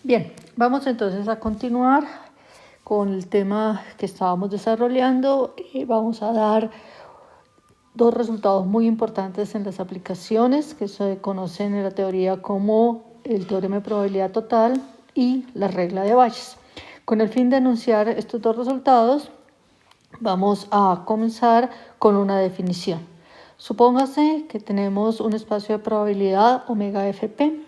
Bien, vamos entonces a continuar con el tema que estábamos desarrollando y vamos a dar dos resultados muy importantes en las aplicaciones que se conocen en la teoría como el teorema de probabilidad total y la regla de Bayes. Con el fin de enunciar estos dos resultados, vamos a comenzar con una definición. Supóngase que tenemos un espacio de probabilidad omega fp.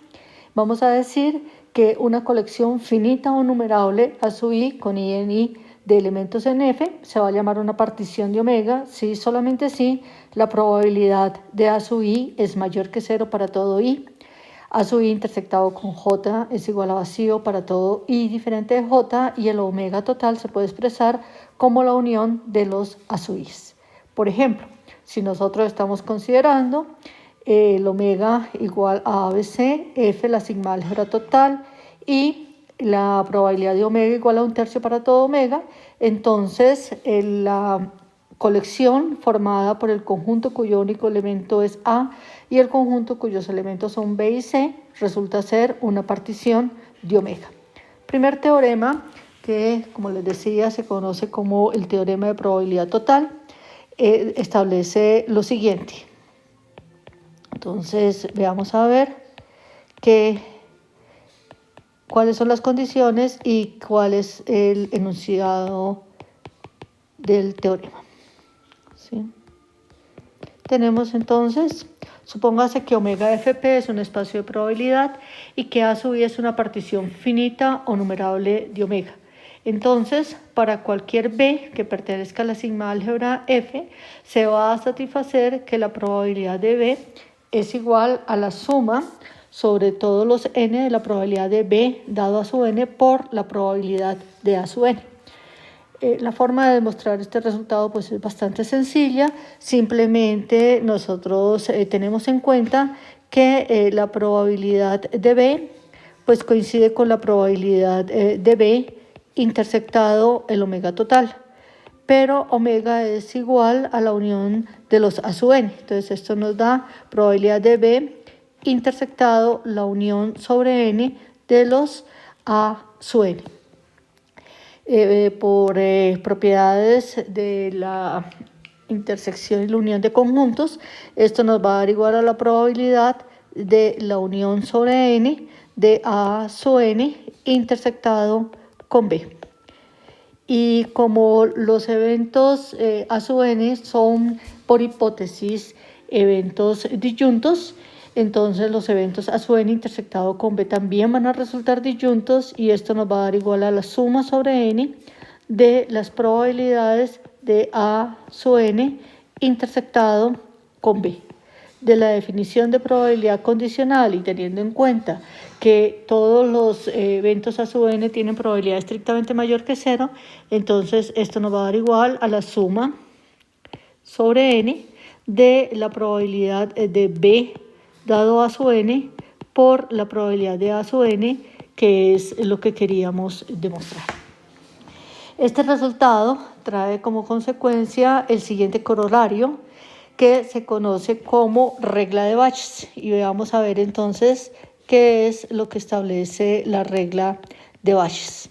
Vamos a decir que una colección finita o numerable a sub i con i en i de elementos en f se va a llamar una partición de omega si solamente si la probabilidad de a sub i es mayor que 0 para todo i. A sub i intersectado con j es igual a vacío para todo i diferente de j, y el omega total se puede expresar como la unión de los a sub i's. Por ejemplo, si nosotros estamos considerando el omega igual a ABC, F la sigma álgebra total y la probabilidad de omega igual a 1/3 para todo omega, entonces la colección formada por el conjunto cuyo único elemento es A y el conjunto cuyos elementos son B y C resulta ser una partición de omega. Primer teorema, que como les decía se conoce como el teorema de probabilidad total, establece lo siguiente. Entonces veamos a ver cuáles son las condiciones y cuál es el enunciado del teorema. ¿Sí? Tenemos entonces, supóngase que omega fp es un espacio de probabilidad y que a sub i es una partición finita o numerable de omega. Entonces, para cualquier b que pertenezca a la sigma álgebra f, se va a satisfacer que la probabilidad de b es igual a la suma sobre todos los n de la probabilidad de b dado a sub n por la probabilidad de a sub n. La forma de demostrar este resultado pues es bastante sencilla. Simplemente nosotros tenemos en cuenta que la probabilidad de b pues coincide con la probabilidad de b intersectado el omega total, pero omega es igual a la unión de los a sub n. Entonces esto nos da probabilidad de b intersectado la unión sobre n de los a sub n. Por propiedades de la intersección y la unión de conjuntos, esto nos va a dar igual a la probabilidad de la unión sobre n de a sub n intersectado con b. Y como los eventos a sub n son por hipótesis eventos disyuntos, entonces los eventos a sub n intersectado con b también van a resultar disyuntos, y esto nos va a dar igual a la suma sobre n de las probabilidades de a sub n intersectado con b. De la definición de probabilidad condicional, y teniendo en cuenta que todos los eventos a sub n tienen probabilidad estrictamente mayor que 0, entonces esto nos va a dar igual a la suma sobre n de la probabilidad de b dado a sub n por la probabilidad de a sub n, que es lo que queríamos demostrar. Este resultado trae como consecuencia el siguiente corolario, que se conoce como regla de Bayes. Y vamos a ver entonces qué es lo que establece la regla de Bayes.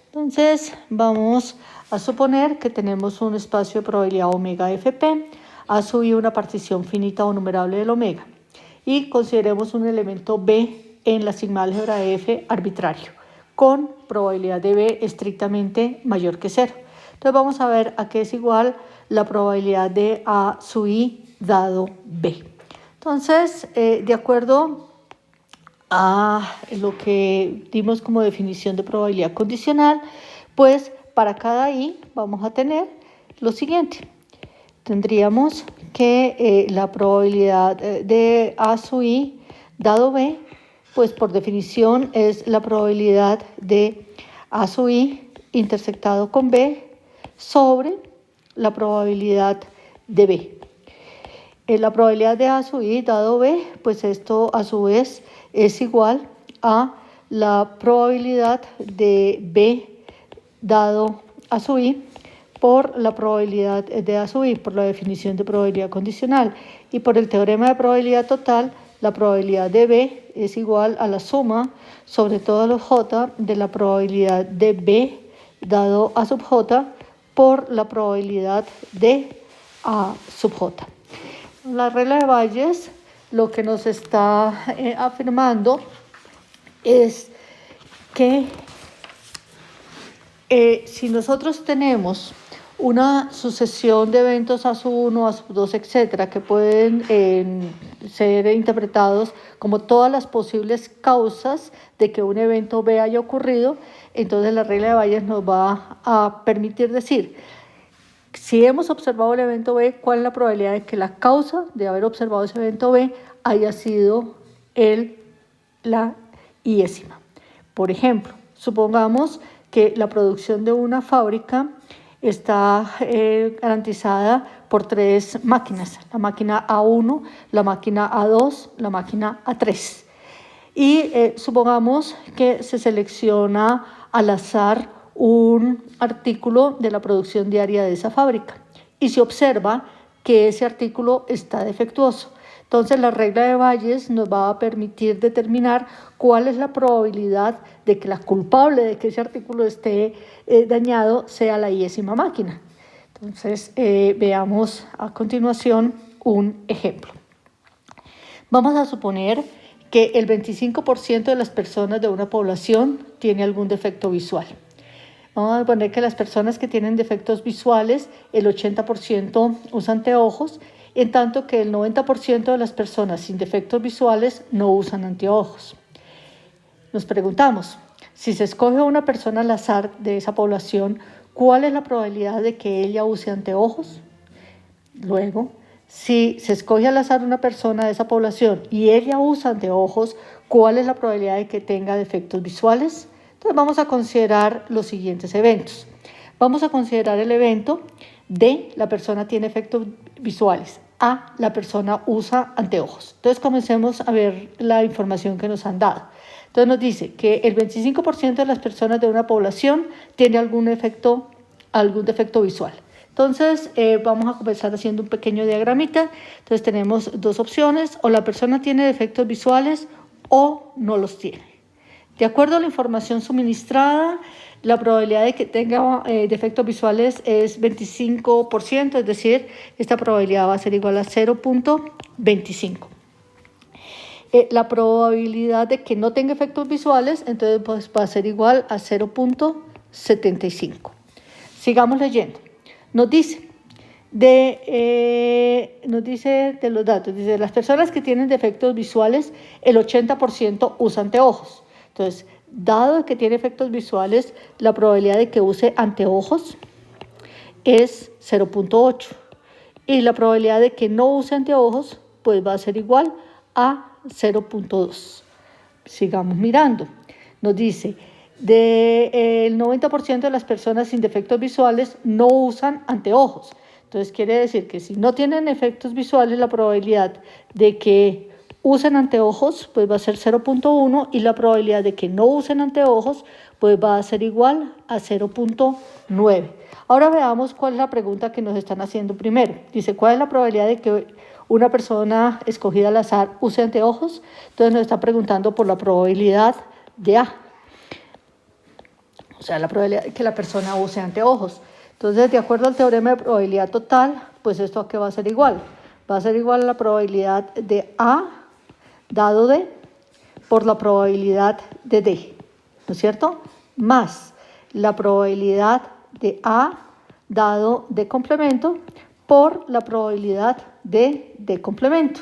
Entonces vamos a suponer que tenemos un espacio de probabilidad omega fp, a sub i una partición finita o numerable del omega, y consideremos un elemento b en la sigma álgebra f arbitrario, con probabilidad de b estrictamente mayor que 0. Entonces vamos a ver a qué es igual la probabilidad de a sub i dado b. Entonces, de acuerdo a lo que dimos como definición de probabilidad condicional, pues para cada i vamos a tener lo siguiente. Tendríamos que la probabilidad de a sub i dado b, pues por definición es la probabilidad de a sub i intersectado con b sobre la probabilidad de b. La probabilidad de a sub i dado b, pues esto a su vez es igual a la probabilidad de b dado a sub i por la probabilidad de a sub i, por la definición de probabilidad condicional, y por el teorema de probabilidad total la probabilidad de B es igual a la suma sobre todos los J de la probabilidad de B dado A sub J por la probabilidad de A sub J. La regla de Bayes lo que nos está afirmando es que si nosotros tenemos una sucesión de eventos A sub 1, A sub 2, etcétera, que pueden ser interpretados como todas las posibles causas de que un evento B haya ocurrido, entonces la regla de Bayes nos va a permitir decir, si hemos observado el evento B, ¿cuál es la probabilidad de que la causa de haber observado ese evento B haya sido la iésima? Por ejemplo, supongamos que la producción de una fábrica está garantizada por 3 máquinas, la máquina A1, la máquina A2, la máquina A3. Y supongamos que se selecciona al azar un artículo de la producción diaria de esa fábrica y se observa que ese artículo está defectuoso. Entonces la regla de Bayes nos va a permitir determinar cuál es la probabilidad de que la culpable de que ese artículo esté dañado sea la iésima máquina. Entonces veamos a continuación un ejemplo. Vamos a suponer que el 25% de las personas de una población tiene algún defecto visual. Vamos a poner que las personas que tienen defectos visuales, el 80% usan anteojos, en tanto que el 90% de las personas sin defectos visuales no usan anteojos. Nos preguntamos, si se escoge a una persona al azar de esa población, ¿cuál es la probabilidad de que ella use anteojos? Luego, si se escoge al azar una persona de esa población y ella usa anteojos, ¿cuál es la probabilidad de que tenga defectos visuales? Entonces vamos a considerar los siguientes eventos. Vamos a considerar el evento D, la persona tiene efectos visuales. A, la persona usa anteojos. Entonces comencemos a ver la información que nos han dado. Entonces nos dice que el 25% de las personas de una población tiene algún defecto visual. Entonces vamos a comenzar haciendo un pequeño diagramita. Entonces tenemos dos opciones, o la persona tiene defectos visuales o no los tiene. De acuerdo a la información suministrada, la probabilidad de que tenga defectos visuales es 25%, es decir, esta probabilidad va a ser igual a 0.25. La probabilidad de que no tenga efectos visuales, entonces pues, va a ser igual a 0.75. Sigamos leyendo. Nos dice de los datos, dice, las personas que tienen defectos visuales, el 80% usan anteojos. Entonces, dado que tiene efectos visuales, la probabilidad de que use anteojos es 0.8 y la probabilidad de que no use anteojos pues va a ser igual a 0.2. Sigamos mirando. Nos dice, el 90% de las personas sin defectos visuales no usan anteojos. Entonces quiere decir que si no tienen efectos visuales, la probabilidad de que usen anteojos pues va a ser 0.1 y la probabilidad de que no usen anteojos pues va a ser igual a 0.9. Ahora veamos cuál es la pregunta que nos están haciendo primero. Dice, ¿cuál es la probabilidad de que una persona escogida al azar use anteojos? Entonces nos está preguntando por la probabilidad de A. O sea, la probabilidad de que la persona use anteojos. Entonces, de acuerdo al teorema de probabilidad total, pues esto a qué va a ser igual. Va a ser igual a la probabilidad de A dado D por la probabilidad de D, ¿no es cierto? Más la probabilidad de A dado D complemento por la probabilidad de D complemento.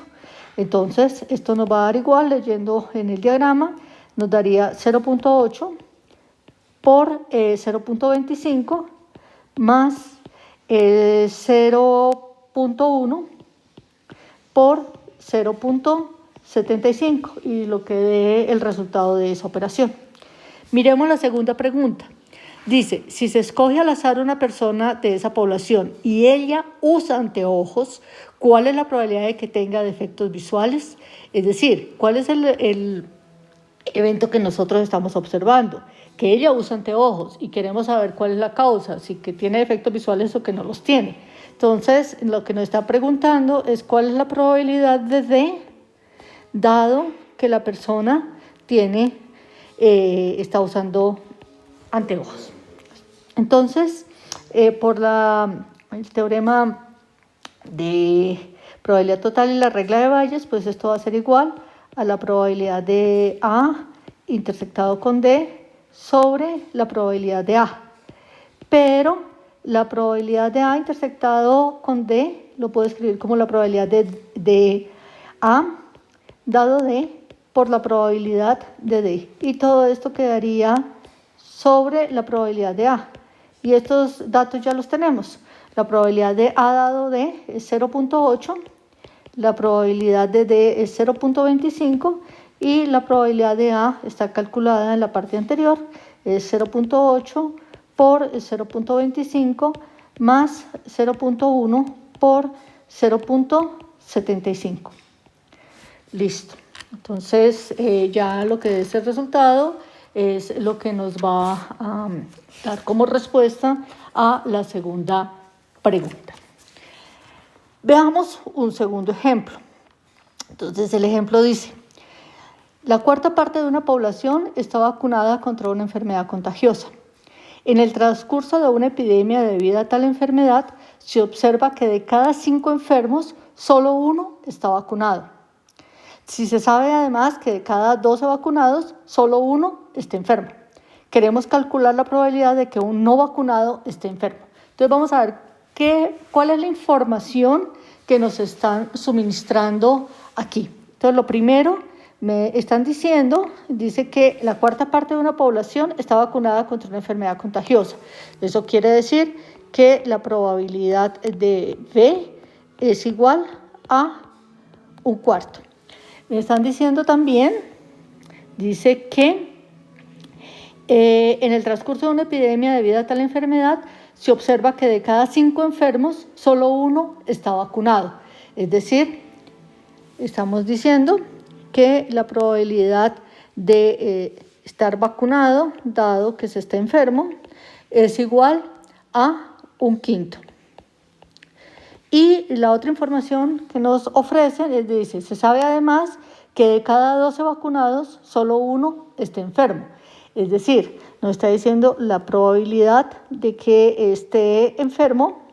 Entonces, esto nos va a dar igual, leyendo en el diagrama, nos daría 0.8 por 0.25 más 0.1 por 0.75 y lo que dé el resultado de esa operación. Miremos la segunda pregunta. Dice, si se escoge al azar una persona de esa población y ella usa anteojos, ¿cuál es la probabilidad de que tenga defectos visuales? Es decir, ¿cuál es el evento que nosotros estamos observando? Que ella usa anteojos y queremos saber cuál es la causa, si que tiene defectos visuales o que no los tiene. Entonces, lo que nos está preguntando es cuál es la probabilidad de D dado que la persona está usando anteojos. Entonces, por el teorema de probabilidad total y la regla de Bayes, pues esto va a ser igual a la probabilidad de A intersectado con D sobre la probabilidad de A. Pero la probabilidad de A intersectado con D lo puedo escribir como la probabilidad de A dado D por la probabilidad de D. Y todo esto quedaría sobre la probabilidad de A. Y estos datos ya los tenemos. La probabilidad de A dado D es 0.8, la probabilidad de D es 0.25 y la probabilidad de A está calculada en la parte anterior, es 0.8 por 0.25 más 0.1 por 0.75. Listo. Entonces ya lo que es el resultado es lo que nos va a dar como respuesta a la segunda pregunta. Veamos un segundo ejemplo. Entonces el ejemplo dice: la cuarta parte de una población está vacunada contra una enfermedad contagiosa. En el transcurso de una epidemia debida a tal enfermedad, se observa que de cada 5 enfermos, solo 1 está vacunado. Si se sabe además que de cada 12 vacunados, solo 1 está enfermo. Queremos calcular la probabilidad de que un no vacunado esté enfermo. Entonces vamos a ver cuál es la información que nos están suministrando aquí. Entonces lo primero, me están dice que la cuarta parte de una población está vacunada contra una enfermedad contagiosa. Eso quiere decir que la probabilidad de B es igual a 1/4. Me están diciendo también, dice que en el transcurso de una epidemia debido a tal enfermedad, se observa que de cada 5 enfermos, solo 1 está vacunado. Es decir, estamos diciendo que la probabilidad de estar vacunado, dado que se está enfermo, es igual a 1/5. Y la otra información que nos ofrecen dice: se sabe además que de cada 12 vacunados, solo 1 está enfermo. Es decir, nos está diciendo la probabilidad de que esté enfermo,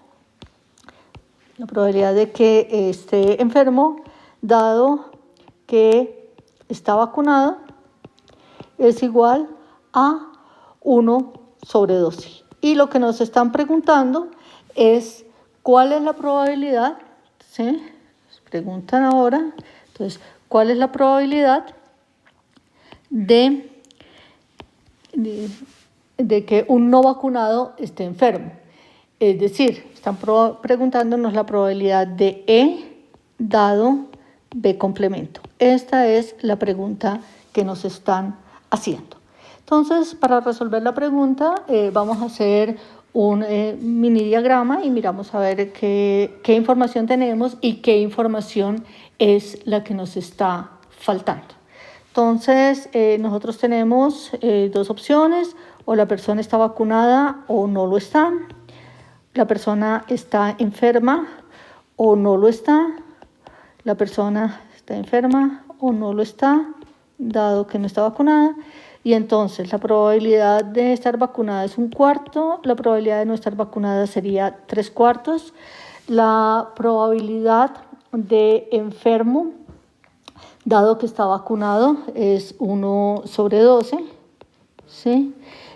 dado que está vacunado, es igual a 1/12. Y lo que nos están preguntando es cuál es la probabilidad, ¿sí? Nos preguntan ahora, entonces, ¿cuál es la probabilidad de que un no vacunado esté enfermo? Es decir, están preguntándonos la probabilidad de E dado B complemento. Esta es la pregunta que nos están haciendo. Entonces, para resolver la pregunta, vamos a hacer un mini diagrama y miramos a ver qué información tenemos y qué información es la que nos está faltando. Entonces, nosotros tenemos 2 opciones: o la persona está vacunada o no lo está, la persona está enferma o no lo está, la persona está enferma o no lo está, dado que no está vacunada. Y entonces la probabilidad de estar vacunada es 1/4, la probabilidad de no estar vacunada sería 3/4, la probabilidad de enfermo, dado que está vacunado, es 1/12, ¿sí?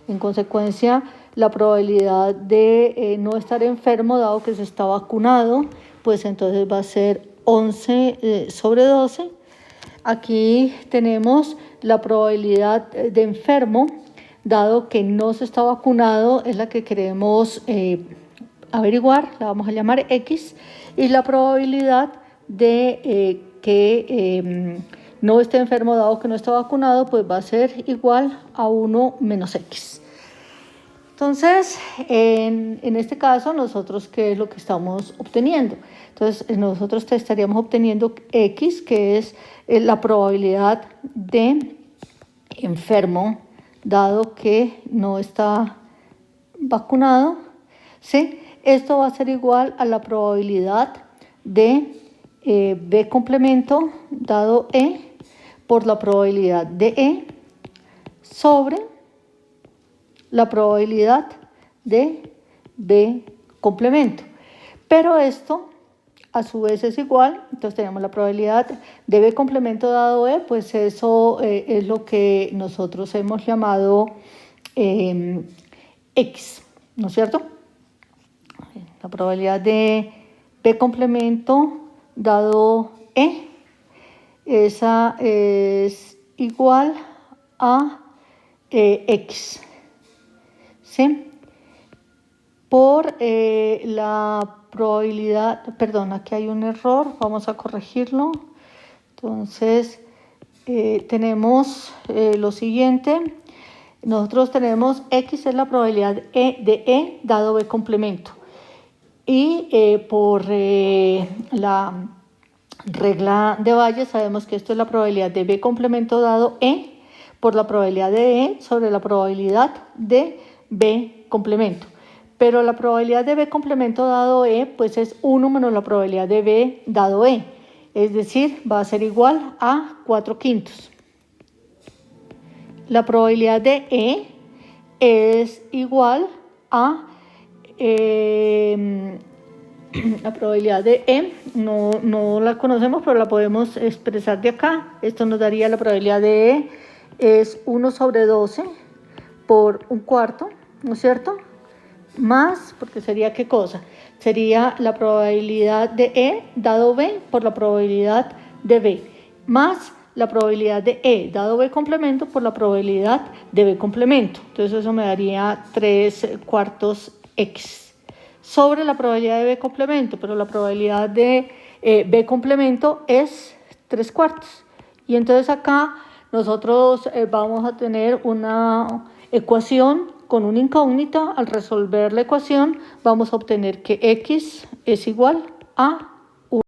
En consecuencia, la probabilidad de no estar enfermo, dado que se está vacunado, pues entonces va a ser 11/12. Aquí tenemos la probabilidad de enfermo, dado que no se está vacunado, es la que queremos averiguar, la vamos a llamar X, y la probabilidad de que no esté enfermo, dado que no está vacunado, pues va a ser igual a 1 menos X. Entonces, en este caso, nosotros, ¿qué es lo que estamos obteniendo? Entonces, nosotros estaríamos obteniendo X, que es la probabilidad de enfermo, dado que no está vacunado, ¿sí? Esto va a ser igual a la probabilidad de B complemento, dado E, por la probabilidad de E sobre la probabilidad de B complemento. Pero esto a su vez es igual, entonces tenemos la probabilidad de B complemento dado E, pues eso es lo que nosotros hemos llamado X, ¿no es cierto? La probabilidad de B complemento dado E, esa es igual a X, ¿sí? Por la probabilidad, perdón, aquí hay un error, vamos a corregirlo. Entonces, tenemos lo siguiente. Nosotros tenemos X es la probabilidad de E dado B complemento. Y por la regla de Bayes sabemos que esto es la probabilidad de B complemento dado E por la probabilidad de E sobre la probabilidad de B complemento. Pero la probabilidad de B complemento dado E pues es 1 menos la probabilidad de B dado E. Es decir, va a ser igual a 4/5. La probabilidad de E es igual a la probabilidad de E, no la conocemos, pero la podemos expresar de acá. Esto nos daría la probabilidad de E es 1 sobre 12 por 1/4, ¿no es cierto? Más, porque sería ¿qué cosa? Sería la probabilidad de E dado B por la probabilidad de B, más la probabilidad de E dado B complemento por la probabilidad de B complemento. Entonces eso me daría 3/4 X sobre la probabilidad de B complemento, pero la probabilidad de B complemento es 3/4. Y entonces acá nosotros vamos a tener una ecuación con una incógnita. Al resolver la ecuación vamos a obtener que X es igual a